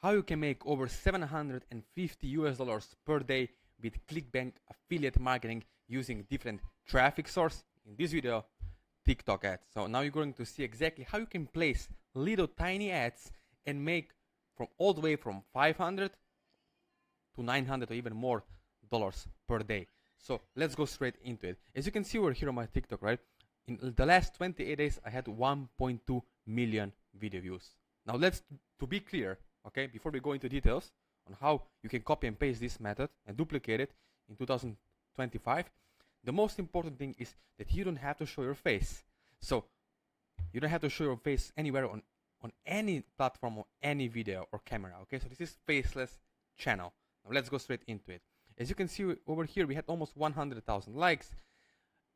how you can make over 750 US dollars per day with ClickBank affiliate marketing using different traffic source. In this video, TikTok ads. So now you're going to see exactly how you can place little tiny ads and make from all the way from 500 to 900 or even more dollars per day. So let's go straight into it. As you can see over here on my TikTok, right? In the last 28 days, I had 1.2 million video views. Now to be clear, okay, before we go into details on how you can copy and paste this method and duplicate it in 2025, the most important thing is that you don't have to show your face. So you don't have to show your face anywhere on any platform or any video or camera, okay? So this is faceless channel. Now let's go straight into it. As you can see over here, we had almost 100,000 likes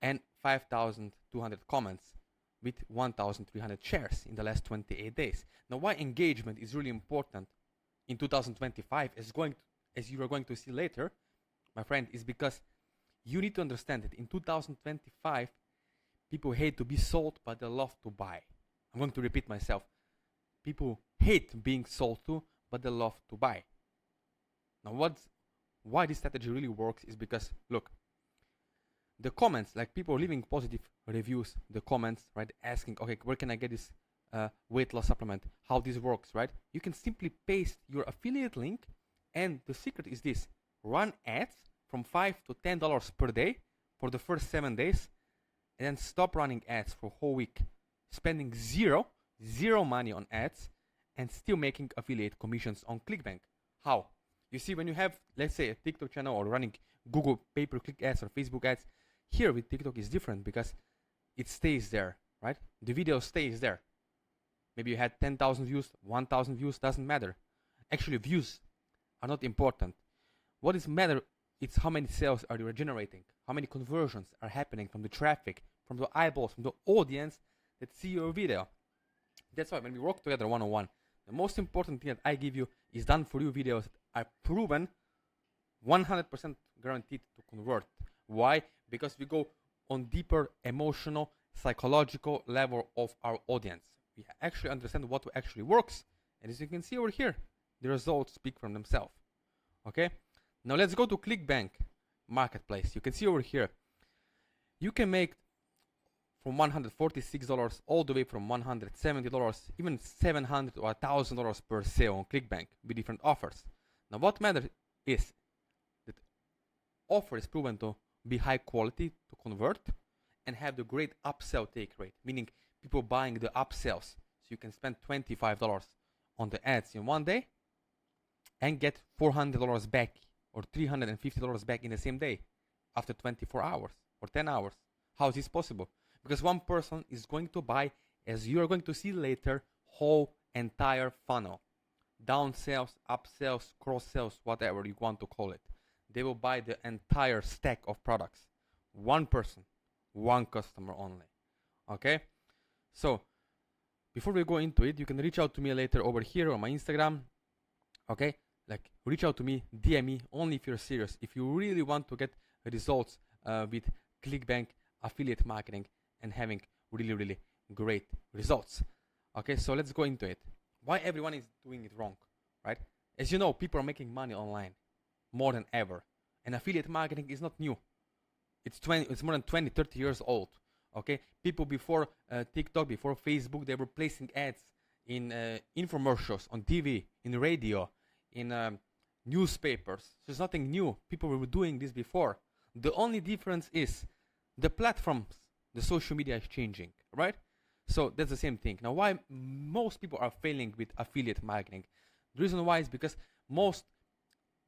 and 5,200 comments with 1,300 shares in the last 28 days. Now why engagement is really important in 2025 as you are going to see later, my friend, is because you need to understand that in 2025 people hate to be sold but they love to buy. I'm going to repeat myself. People hate being sold to but they love to buy. Now why this strategy really works is because, look, the comments, like people leaving positive reviews, the comments, right, asking, okay, where can I get this weight loss supplement, how this works, right? You can simply paste your affiliate link, and the secret is this: run ads from $5 to $10 per day for the first 7 days, and then stop running ads for a whole week, spending zero money on ads, and still making affiliate commissions on ClickBank. How? You see, when you have, let's say, a TikTok channel or running Google pay-per-click ads or Facebook ads, here with TikTok is different because it stays there, right? The video stays there. Maybe you had 10,000 views, 1,000 views, doesn't matter. Actually, views are not important. What is matter is how many sales are you generating, how many conversions are happening from the traffic, from the eyeballs, from the audience that see your video. That's why when we work together one-on-one, the most important thing that I give you is done for you videos that are proven 100% guaranteed to convert. Why? Because we go on deeper emotional, psychological level of our audience. We actually understand what actually works, and as you can see over here, the results speak for themselves. Okay? Now let's go to ClickBank marketplace. You can see over here, you can make from $146 all the way from $170, even $700 or $1,000 per sale on ClickBank with different offers. Now what matters is that offer is proven to be high quality to convert and have the great upsell take rate, meaning people buying the upsells. So you can spend $25 on the ads in one day and get $400 back or $350 back in the same day after 24 hours or 10 hours. How is this possible? Because one person is going to buy, as you are going to see later, whole entire funnel. Down sales, up sales, cross sales, whatever you want to call it. They will buy the entire stack of products. One person, one customer only. Okay? So, before we go into it, you can reach out to me later over here on my Instagram. Okay? Like, reach out to me, DM me, only if you're serious. If you really want to get results with ClickBank affiliate marketing and having really great results. Okay, so let's go into it. Why everyone is doing it wrong, right? As you know, people are making money online more than ever. And affiliate marketing is not new. It's more than 20, 30 years old. Okay, people before TikTok, before Facebook, they were placing ads in infomercials, on TV, in radio, in newspapers. So it's nothing new. People were doing this before. The only difference is the platforms, the social media is changing, right? So that's the same thing. Now, why most people are failing with affiliate marketing? The reason why is because most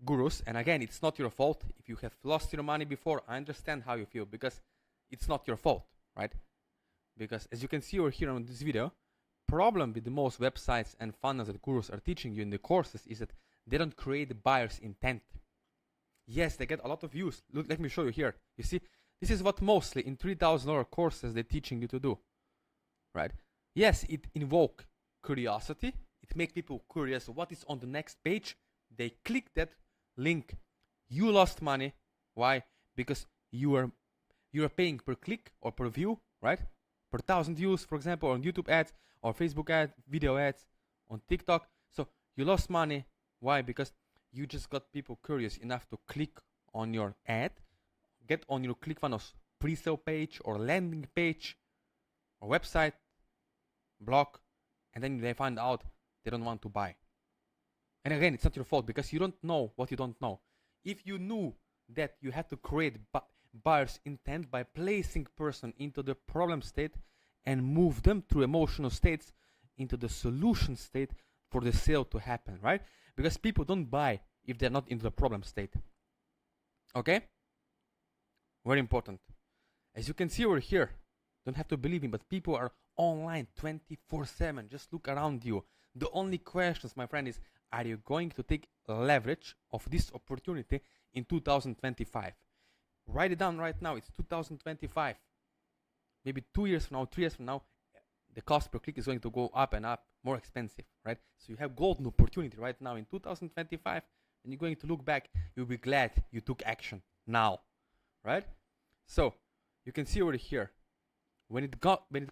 gurus, and again, it's not your fault. If you have lost your money before, I understand how you feel because it's not your fault, right? Because as you can see over here on this video, problem with the most websites and funnels that gurus are teaching you in the courses is that they don't create the buyer's intent. Yes, they get a lot of views. Look, let me show you here. You see, this is what mostly in $3,000 courses they're teaching you to do, right? Yes, it invokes curiosity. It makes people curious what is on the next page. They click that link. You lost money. Why? Because you are paying per click or per view, right? Per 1,000 views, for example, on YouTube ads or Facebook ads, video ads, on TikTok. So You lost money. Why? Because you just got people curious enough to click on your ad, get on your ClickFunnels pre-sale page or landing page or website, blog, and then they find out they don't want to buy. And again, it's not your fault because you don't know what you don't know. If you knew that you had to create buyer's intent by placing person into the problem state and move them through emotional states into the solution state for the sale to happen, right? Because people don't buy if they're not into the problem state. Okay? Very important. As you can see over here, don't have to believe me, but people are online 24/7. Just look around you. The only questions, my friend, is are you going to take leverage of this opportunity in 2025? Write it down right now. It's 2025. Maybe 2 years from now, 3 years from now, the cost per click is going to go up and up, more expensive, right? So you have golden opportunity right now in 2025, and you're going to look back. You'll be glad you took action now, right? So you can see over here, when it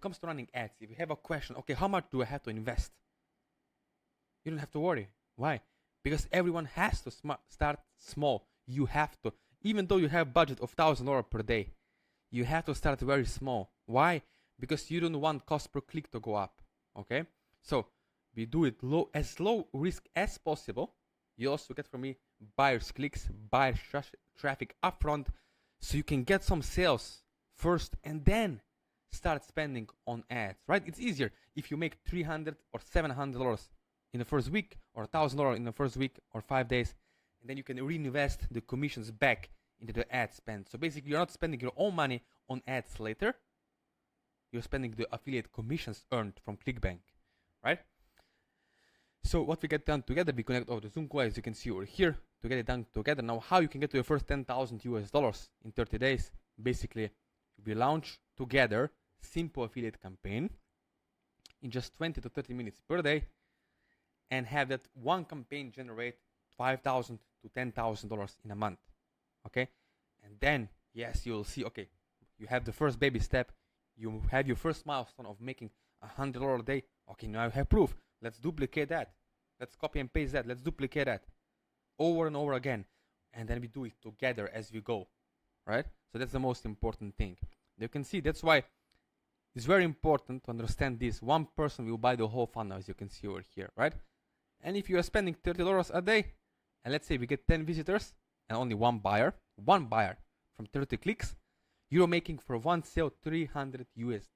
comes to running ads, if you have a question, okay, how much do I have to invest? You don't have to worry. Why? Because everyone has to start small. You have to. Even though you have budget of $1,000 per day, you have to start very small. Why? Because you don't want cost per click to go up. Okay? So we do it as low risk as possible. You also get from me buyers clicks, buyers traffic upfront, so you can get some sales first and then start spending on ads, right? It's easier if you make $300 or $700 in the first week or $1,000 in the first week or 5 days, and then you can reinvest the commissions back into the ad spend. So basically, you're not spending your own money on ads later. You're spending the affiliate commissions earned from ClickBank, right? So what we get done together, we connect over the Zoom call, as you can see over here, to get it done together. Now, how you can get to your first $10,000 in 30 days? Basically, we launch together simple affiliate campaign in just 20 to 30 minutes per day, and have that one campaign generate $5,000 to $10,000 in a month. Okay, and then yes, you'll see. Okay, you have the first baby step. You have your first milestone of making $100 a day. Okay, now you have proof. Let's duplicate that. Let's copy and paste that. Let's duplicate that over and over again, and then we do it together as we go. Right? So that's the most important thing. You can see that's why it's very important to understand this. One person will buy the whole funnel, as you can see over here, right? And if you are spending $30 a day, and let's say we get 10 visitors and only one buyer from 30 clicks, you're making for one sale $300 US.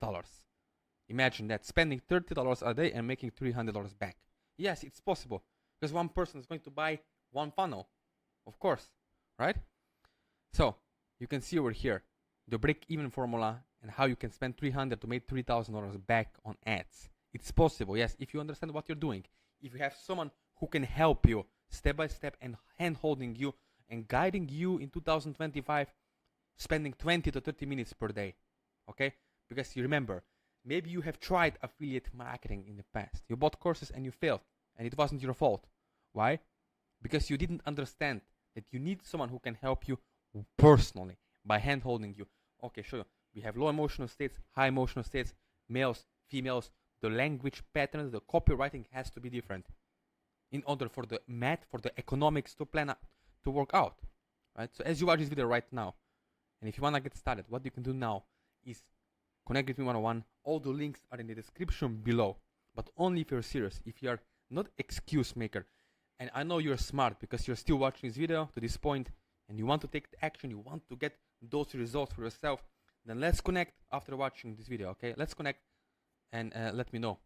Imagine that, spending $30 a day and making $300 back. Yes, it's possible, because one person is going to buy one funnel, of course, right? So you can see over here the break-even formula and how you can spend $300 to make $3,000 back on ads. It's possible, yes, if you understand what you're doing. If you have someone who can help you step by step and hand-holding you and guiding you in 2025, spending 20 to 30 minutes per day, okay? Because you remember, maybe you have tried affiliate marketing in the past. You bought courses and you failed, and it wasn't your fault. Why? Because you didn't understand that you need someone who can help you personally by hand-holding you. Okay, sure. We have low emotional states, high emotional states, males, females. The language patterns, the copywriting has to be different in order for the math, for the economics to plan out, to work out, right? So as you watch this video right now, and if you want to get started, what you can do now is connect with me one-on-one. All the links are in the description below, but only if you're serious, if you're not excuse maker. And I know you're smart because you're still watching this video to this point and you want to take action, you want to get those results for yourself, then let's connect after watching this video, okay? Let's connect and let me know